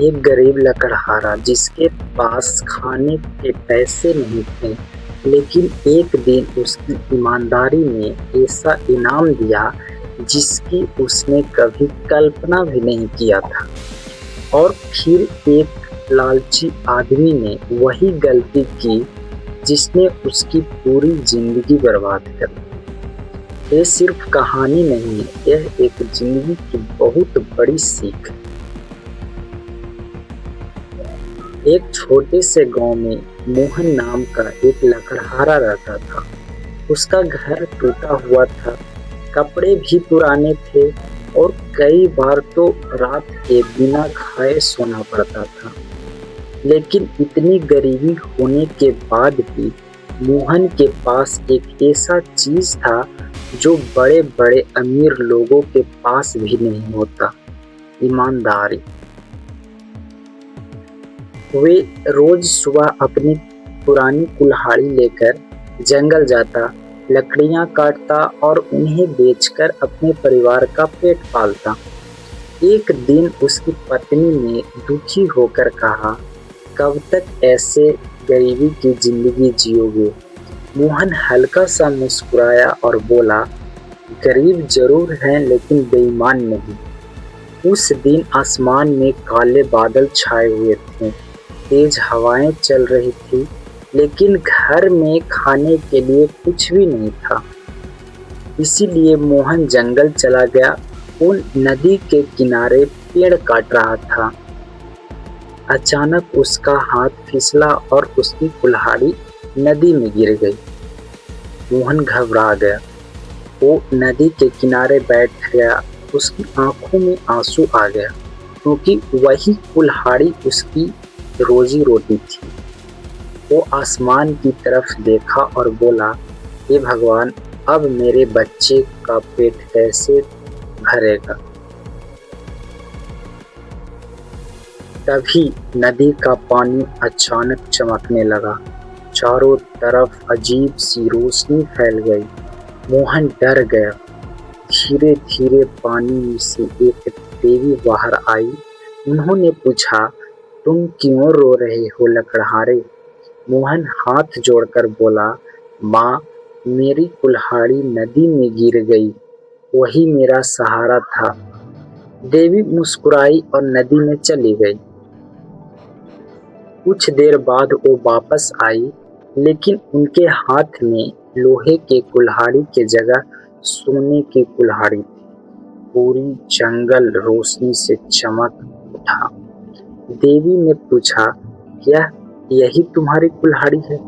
एक गरीब लकड़हारा जिसके पास खाने के पैसे नहीं थे, लेकिन एक दिन उसकी ईमानदारी ने ऐसा इनाम दिया जिसकी उसने कभी कल्पना भी नहीं किया था। और फिर एक लालची आदमी ने वही गलती की जिसने उसकी पूरी जिंदगी बर्बाद कर दी। ये सिर्फ कहानी नहीं है, यह एक जिंदगी की बहुत बड़ी सीख है। एक छोटे से गांव में मोहन नाम का एक लकड़हारा रहता था। उसका घर टूटा हुआ था, कपड़े भी पुराने थे और कई बार तो रात के बिना खाए सोना पड़ता था। लेकिन इतनी गरीबी होने के बाद भी मोहन के पास एक ऐसा चीज था जो बड़े बड़े अमीर लोगों के पास भी नहीं होता, ईमानदारी। वे रोज सुबह अपनी पुरानी कुल्हाड़ी लेकर जंगल जाता, लकड़ियां काटता और उन्हें बेचकर अपने परिवार का पेट पालता। एक दिन उसकी पत्नी ने दुखी होकर कहा, कब तक ऐसे गरीबी की जिंदगी जियोगे? मोहन हल्का सा मुस्कुराया और बोला, गरीब जरूर हैं लेकिन बेईमान नहीं। उस दिन आसमान में काले बादल छाए हुए थे, तेज हवाएं चल रही थी, लेकिन घर में खाने के लिए कुछ भी नहीं था। इसीलिए मोहन जंगल चला गया। उन नदी के किनारे पेड़ काट रहा था। अचानक उसका हाथ फिसला और उसकी कुल्हाड़ी नदी में गिर गई। मोहन घबरा गया। वो नदी के किनारे बैठ गया। उसकी आंखों में आंसू आ गया, क्योंकि वही कुल्हाड़ी उसकी रोजी रोटी थी। वो आसमान की तरफ देखा और बोला, हे भगवान, अब मेरे बच्चे का पेट कैसे भरेगा? तभी नदी का पानी अचानक चमकने लगा। चारों तरफ अजीब सी रोशनी फैल गई। मोहन डर गया। धीरे धीरे पानी में से एक देवी बाहर आई। उन्होंने पूछा, तुम क्यों रो रहे हो लकड़हारे? मोहन हाथ जोड़कर बोला, माँ, मेरी कुल्हाड़ी नदी में गिर गई, वही मेरा सहारा था। देवी मुस्कुराई और नदी में चली गई। कुछ देर बाद वो वापस आई, लेकिन उनके हाथ में लोहे के कुल्हाड़ी के जगह सोने की कुल्हाड़ी थी। पूरी जंगल रोशनी से चमक उठा। देवी ने पूछा, क्या यही तुम्हारी कुल्हाड़ी है?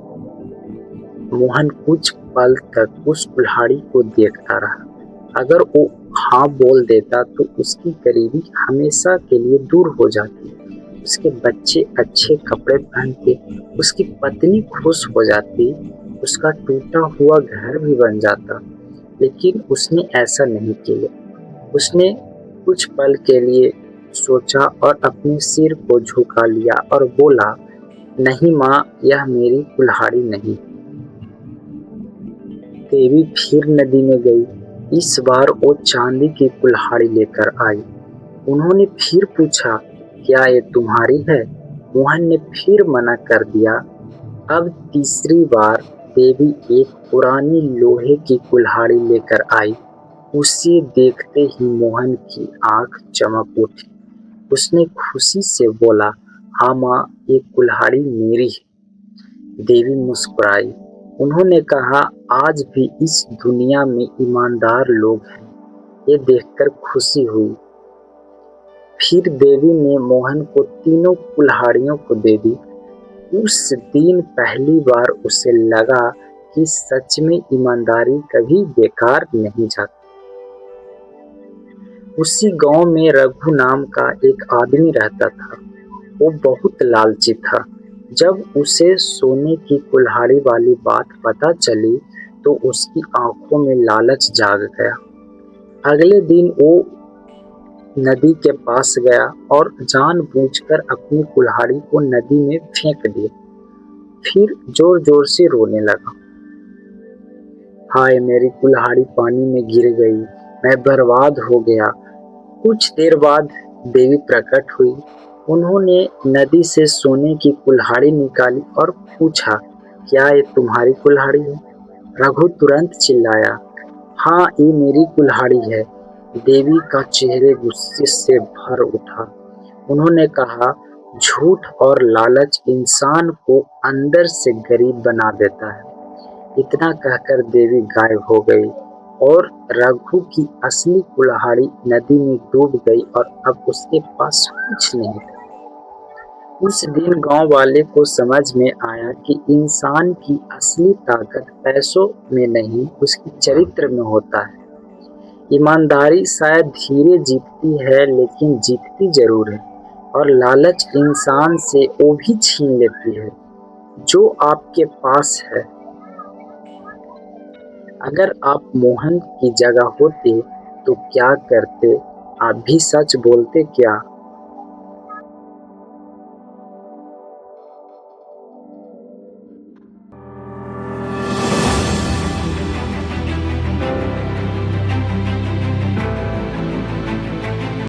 मोहन कुछ पल तक उस कुल्हाड़ी को देखता रहा। अगर वो हाँ बोल देता तो उसकी गरीबी हमेशा के लिए दूर हो जाती, उसके बच्चे अच्छे कपड़े पहनते, उसकी पत्नी खुश हो जाती, उसका टूटा हुआ घर भी बन जाता। लेकिन उसने ऐसा नहीं किया। उसने कुछ पल के लिए सोचा और अपने सिर को झुका लिया और बोला, नहीं माँ, यह मेरी कुल्हाड़ी नहीं। देवी फिर नदी में गई। इस बार वो चांदी की कुल्हाड़ी लेकर आई। उन्होंने फिर पूछा, क्या ये तुम्हारी है? मोहन ने फिर मना कर दिया। अब तीसरी बार देवी एक पुरानी लोहे की कुल्हाड़ी लेकर आई। उसे देखते ही मोहन की आंख चमक उठी। उसने खुशी से बोला, हाँ माँ, ये कुल्हाड़ी मेरी है। देवी मुस्कुराई। उन्होंने कहा, आज भी इस दुनिया में ईमानदार लोग हैं। ये देखकर खुशी हुई। फिर देवी ने मोहन को तीनों कुल्हाड़ियों को दे दी। उस दिन पहली बार उसे लगा कि सच में ईमानदारी कभी बेकार नहीं जाती। उसी गांव में रघु नाम का एक आदमी रहता था। वो बहुत लालची था। जब उसे सोने की कुल्हाड़ी वाली बात पता चली तो उसकी आंखों में लालच जाग गया। अगले दिन वो नदी के पास गया और जानबूझकर अपनी कुल्हाड़ी को नदी में फेंक दिया। फिर जोर जोर से रोने लगा, हाय, मेरी कुल्हाड़ी पानी में गिर गई, मैं बर्बाद हो गया। कुछ देर बाद देवी प्रकट हुई। उन्होंने नदी से सोने की कुल्हाड़ी निकाली और पूछा, क्या ये तुम्हारी कुल्हाड़ी है? रघु तुरंत चिल्लाया, हाँ, ये मेरी कुल्हाड़ी है। देवी का चेहरे गुस्से से भर उठा। उन्होंने कहा, झूठ और लालच इंसान को अंदर से गरीब बना देता है। इतना कहकर देवी गायब हो गई और रघु की असली कुल्हाड़ी नदी में डूब गई और अब उसके पास कुछ नहीं था। उस दिन गांव वाले को समझ में आया कि इंसान की असली ताकत पैसों में नहीं, उसके चरित्र में होता है। ईमानदारी शायद धीरे जीतती है, लेकिन जीतती जरूर है। और लालच इंसान से वो भी छीन लेती है जो आपके पास है। अगर आप मोहन की जगह होते तो क्या करते? आप भी सच बोलते क्या?